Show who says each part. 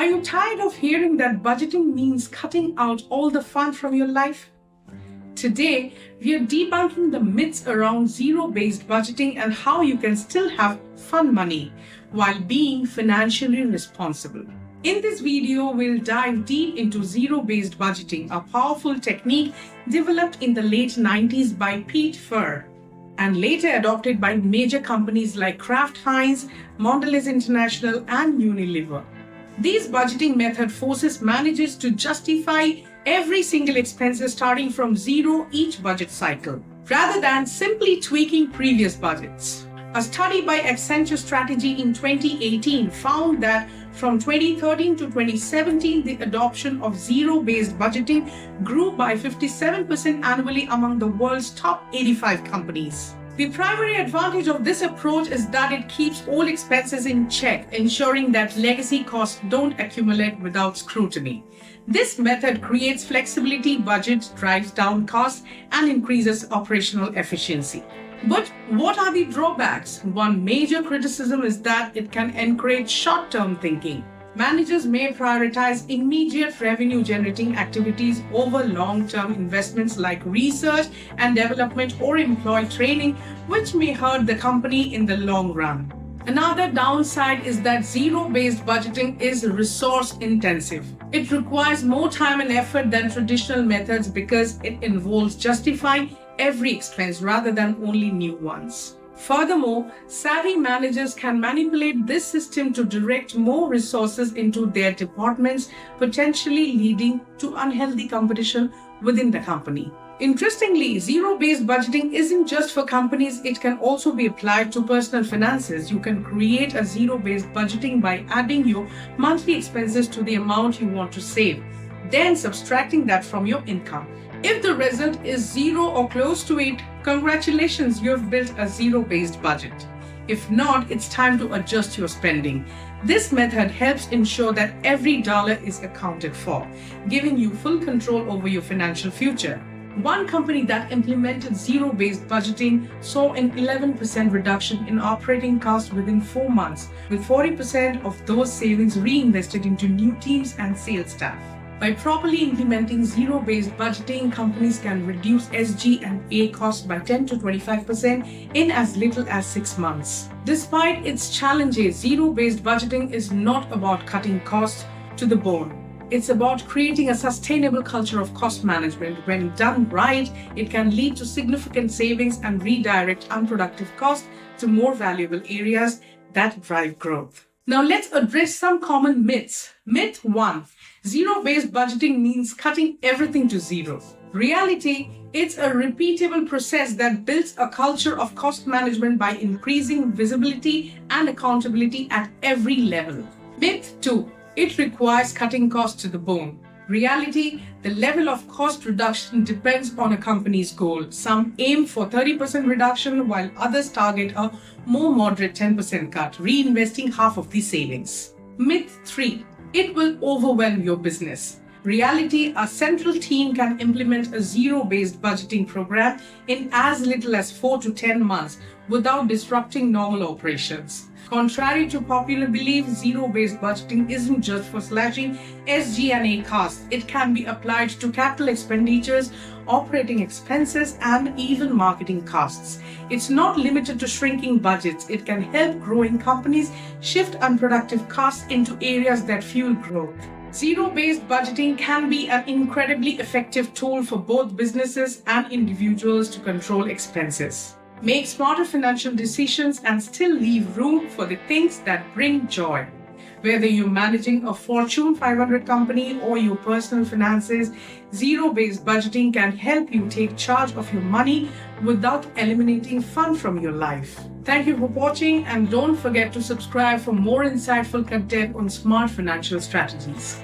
Speaker 1: Are you tired of hearing that budgeting means cutting out all the fun from your life? Today, we are debunking the myths around zero-based budgeting and how you can still have fun money while being financially responsible. In this video, we'll dive deep into zero-based budgeting, a powerful technique developed in the late 90s by Pete Furr and later adopted by major companies like Kraft Heinz, Mondelez International, and Unilever. This budgeting method forces managers to justify every single expense starting from zero each budget cycle, rather than simply tweaking previous budgets. A study by Accenture Strategy in 2018 found that from 2013 to 2017, the adoption of zero-based budgeting grew by 57% annually among the world's top 85 companies. The primary advantage of this approach is that it keeps all expenses in check, ensuring that legacy costs don't accumulate without scrutiny. This method creates flexibility, budgets, drives down costs, and increases operational efficiency. But what are the drawbacks? One major criticism is that it can encourage short-term thinking. Managers may prioritize immediate revenue-generating activities over long-term investments like research and development or employee training, which may hurt the company in the long run. Another downside is that zero-based budgeting is resource-intensive. It requires more time and effort than traditional methods because it involves justifying every expense rather than only new ones. Furthermore, savvy managers can manipulate this system to direct more resources into their departments, potentially leading to unhealthy competition within the company. Interestingly, zero-based budgeting isn't just for companies, it can also be applied to personal finances. You can create a zero-based budgeting by adding your monthly expenses to the amount you want to save, then subtracting that from your income. If the result is zero or close to it, congratulations, you have built a zero-based budget. If not, it's time to adjust your spending. This method helps ensure that every dollar is accounted for, giving you full control over your financial future. One company that implemented zero-based budgeting saw an 11% reduction in operating costs within 4 months, with 40% of those savings reinvested into new teams and sales staff. By properly implementing zero-based budgeting, companies can reduce SG&A costs by 10 to 25% in as little as 6 months. Despite its challenges, zero-based budgeting is not about cutting costs to the bone. It's about creating a sustainable culture of cost management. When done right, it can lead to significant savings and redirect unproductive costs to more valuable areas that drive growth. Now let's address some common myths. Myth 1. Zero-based budgeting means cutting everything to zero. Reality, it's a repeatable process that builds a culture of cost management by increasing visibility and accountability at every level. Myth 2. It requires cutting costs to the bone. Reality, the level of cost reduction depends on a company's goal. Some aim for 30% reduction while others target a more moderate 10% cut, reinvesting half of the savings. Myth 3. It will overwhelm your business. Reality, a central team can implement a zero-based budgeting program in as little as 4 to 10 months without disrupting normal operations. Contrary to popular belief, zero-based budgeting isn't just for slashing SG&A costs. It can be applied to capital expenditures, operating expenses, and even marketing costs. It's not limited to shrinking budgets. It can help growing companies shift unproductive costs into areas that fuel growth. Zero-based budgeting can be an incredibly effective tool for both businesses and individuals to control expenses, make smarter financial decisions, and still leave room for the things that bring joy. Whether you're managing a Fortune 500 company or your personal finances, zero-based budgeting can help you take charge of your money without eliminating fun from your life. Thank you for watching, and don't forget to subscribe for more insightful content on smart financial strategies.